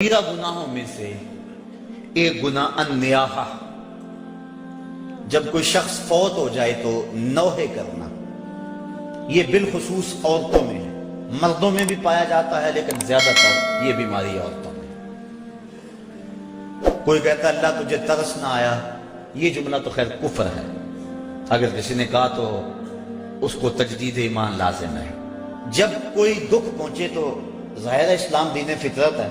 کبیرہ گناہوں میں سے ایک گناہ النیاحہ، جب کوئی شخص فوت ہو جائے تو نوحے کرنا، یہ بالخصوص عورتوں میں ہے، مردوں میں بھی پایا جاتا ہے لیکن زیادہ تر یہ بیماری عورتوں میں۔ کوئی کہتا ہے اللہ تجھے ترس نہ آیا، یہ جملہ تو خیر کفر ہے، اگر کسی نے کہا تو اس کو تجدید ایمان لازم ہے۔ جب کوئی دکھ پہنچے تو ظاہر اسلام دین فطرت ہے،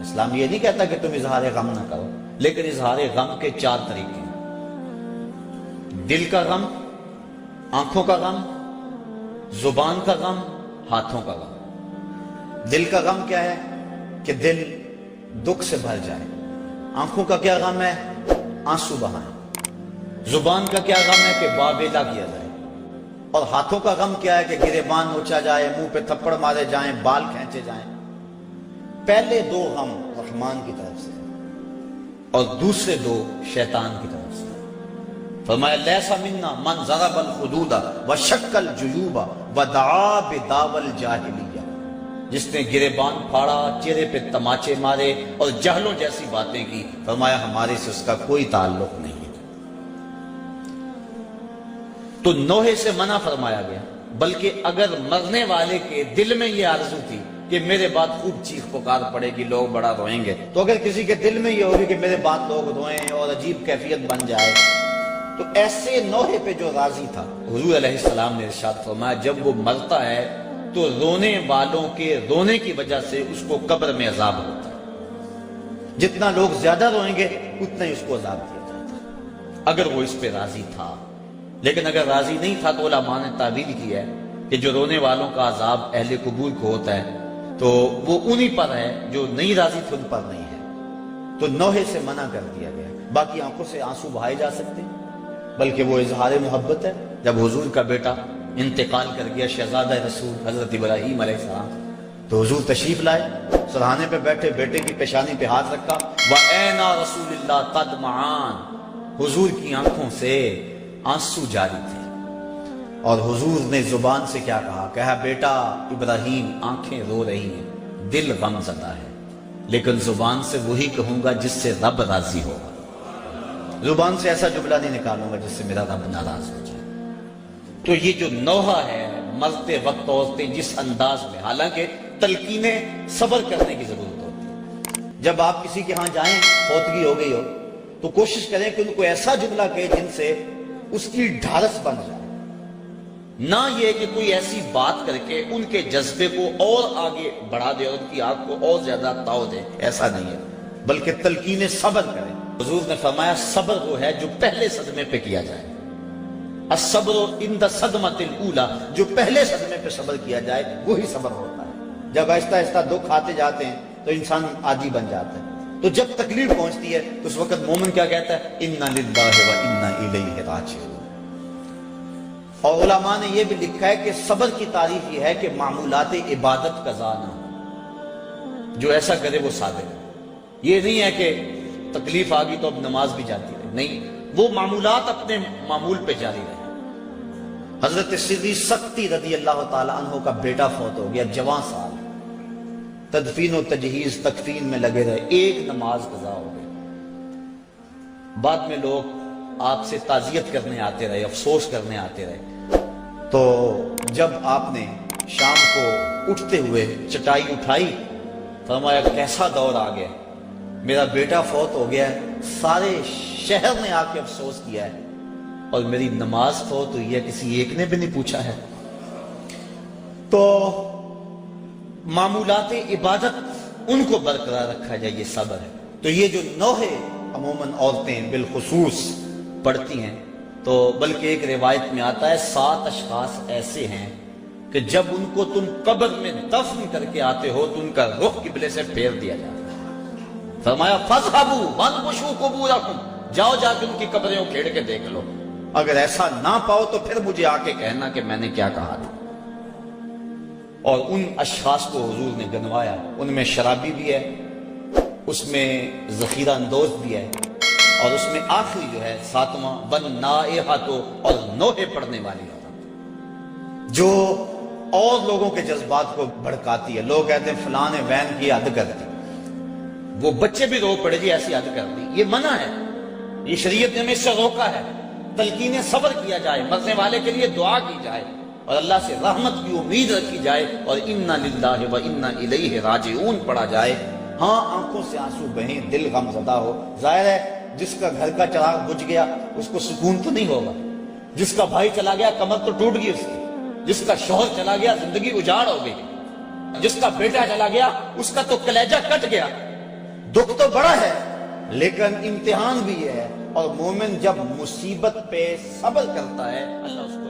اسلام یہ نہیں کہتا کہ تم اظہار غم نہ کرو، لیکن اظہار غم کے 4 طریقے ہیں: دل کا غم، آنکھوں کا غم، زبان کا غم، ہاتھوں کا غم۔ دل کا غم کیا ہے کہ دل دکھ سے بھر جائے، آنکھوں کا کیا غم ہے؟ آنسو بہائیں۔ زبان کا کیا غم ہے کہ بابیلا کیا جائے، اور ہاتھوں کا غم کیا ہے کہ گریبان نوچا جائے، منہ پہ تھپڑ مارے جائیں، بال کھینچے جائیں۔ پہلے 2 غم رحمان کی طرف سے اور دوسرے 2 شیطان کی طرف سے۔ فرمایا لیس منا من ضرب الخدود وشق الجیوب ودعا بدعوی الجاہلیہ، جس نے گریبان پھاڑا، چہرے پہ تماچے مارے اور جہلوں جیسی باتیں کی، فرمایا ہمارے سے اس کا کوئی تعلق نہیں ہے۔ تو نوحے سے منع فرمایا گیا، بلکہ اگر مرنے والے کے دل میں یہ آرزو تھی کہ میرے بعد خوب چیخ پکار پڑے گی، لوگ بڑا روئیں گے، تو اگر کسی کے دل میں یہ ہوگی کہ میرے بعد لوگ روئیں اور عجیب کیفیت بن جائے، تو ایسے نوحے پہ جو راضی تھا، حضور علیہ السلام نے ارشاد فرمایا جب وہ مرتا ہے تو رونے والوں کے رونے کی وجہ سے اس کو قبر میں عذاب ہوتا ہے، جتنا لوگ زیادہ روئیں گے اتنا ہی اس کو عذاب دیا جاتا ہے، اگر وہ اس پہ راضی تھا۔ لیکن اگر راضی نہیں تھا تو علماء نے تعبیر کی ہے کہ جو رونے والوں کا عذاب اہل قبور کو ہوتا ہے تو وہ انہی پر ہے، جو نہیں راضی تھے ان پر نہیں ہے، تو نوحے سے منع کر دیا گیا۔ باقی آنکھوں سے آنسو بہائے جا سکتے ہیں، بلکہ وہ اظہار محبت ہے۔ جب حضور کا بیٹا انتقال کر گیا، شہزادہ رسول حضرت ابراہیم علیہ السلام، تو حضور تشریف لائے، سرہانے پہ بیٹھے، بیٹے کی پیشانی پہ ہاتھ رکھا، وَأَيْنَ رَسُولِ اللَّهِ تَدْمَعَانِ، حضور کی آنکھوں سے آنسو جاری تھے، اور حضور نے زبان سے کیا کہا بیٹا ابراہیم آنکھیں رو رہی ہیں، دل غم زدہ ہے، لیکن زبان سے وہی کہوں گا جس سے رب راضی ہوگا، زبان سے ایسا جملہ نہیں نکالوں گا جس سے میرا رب ناراض ہو جائے۔ تو یہ جو نوحہ ہے، مرتے وقت عورتیں جس انداز میں، حالانکہ تلقینیں صبر کرنے کی ضرورت ہوتی ہے۔ جب آپ کسی کے ہاں جائیں، فوتگی ہو گئی ہو، تو کوشش کریں کہ ان کو ایسا جملہ کہے جن سے اس کی ڈھارس بن جائے، نہ یہ کہ کوئی ایسی بات کر کے ان کے جذبے کو اور آگے بڑھا دے اور ان کی آنکھ کو اور زیادہ تاؤ دے، ایسا نہیں ہے، بلکہ تلقین صبر کریں۔ حضور نے فرمایا صبر وہ ہے جو پہلے صدمے پہ کیا جائے، الصبر عند الصدمۃ الاولی، جو پہلے صدمے پہ صبر کیا جائے وہی صبر ہوتا ہے۔ جب آہستہ آہستہ دکھ آتے جاتے ہیں تو انسان عادی بن جاتا ہے، تو جب تکلیف پہنچتی ہے تو اس وقت مومن کیا کہتا ہے؟ انا للہ وانا الیہ راجعون۔ اور علماء نے یہ بھی لکھا ہے کہ صبر کی تعریف یہ ہے کہ معمولات عبادت کا زانہ، جو ایسا کرے وہ صابر ہے۔ یہ نہیں ہے کہ تکلیف آ گئی تو اب نماز بھی جاتی رہے، نہیں، وہ معمولات اپنے معمول پہ جاری رہے۔ حضرت سری سختی رضی اللہ تعالی عنہ کا بیٹا فوت ہو گیا، جوان سال، تدفین و تجہیز تکفین میں لگے رہے، ایک نماز قضا ہو گئی۔ بعد میں لوگ آپ سے تعزیت کرنے آتے رہے، افسوس کرنے آتے رہے، تو جب آپ نے شام کو اٹھتے ہوئے چٹائی اٹھائی، فرمایا کیسا دور آ گیا، میرا بیٹا فوت ہو گیا ہے، سارے شہر نے آ کے افسوس کیا ہے، اور میری نماز فوت ہوئی ہے، کسی ایک نے بھی نہیں پوچھا ہے۔ تو معمولات عبادت ان کو برقرار رکھا جائے، یہ صبر ہے۔ تو یہ جو نوحے عموماً عورتیں بالخصوص پڑھتی ہیں، تو بلکہ ایک روایت میں آتا ہے 7 اشخاص ایسے ہیں کہ جب ان کو تم قبر میں دفن کر کے آتے ہو تو ان کا رخ قبلے سے پھیر دیا جاتا ہے۔ فرمایا فَاذْهَبُوا وَانْقُشُوا قُبُورَكُمْ، جاؤ جا کے ان کی قبریں اکھیڑ کے دیکھ لو، اگر ایسا نہ پاؤ تو پھر مجھے آ کے کہنا کہ میں نے کیا کہا تھا۔ اور ان اشخاص کو حضور نے گنوایا، ان میں شرابی بھی ہے، اس میں ذخیرہ اندوز بھی ہے، اور اس میں آخری جو ہے 7واں وَالنَّائِحَةُ، اور نوحے پڑھنے والی عورت، جو اور لوگوں کے جذبات کو بھڑکاتی ہے۔ لوگ کہتے ہیں فلاں نے وین کی حد کر دی، وہ بچے بھی رو پڑے جی ایسی حد کر دی، یہ منع ہے، یہ شریعت نے ہمیں اس سے روکا ہے۔ تلقین صبر کیا جائے، مرنے والے کے لیے دعا کی جائے اور اللہ سے رحمت کی امید رکھی جائے اور انا للہ و انا الیہ راجعون پڑھا جائے۔ ہاں آنکھوں سے آنسو بہیں، دل غم زدہ ہو، ظاہر ہے جس کا گھر کا چراغ بجھ گیا اس کو سکون تو نہیں ہوگا، جس کا بھائی چلا گیا کمر تو ٹوٹ گئی اس کی، جس کا شوہر چلا گیا زندگی اجاڑ ہو گئی، جس کا بیٹا چلا گیا اس کا تو کلیجہ کٹ گیا، دکھ تو بڑا ہے لیکن امتحان بھی ہے، اور مومن جب مصیبت پہ صبر کرتا ہے اللہ اس کو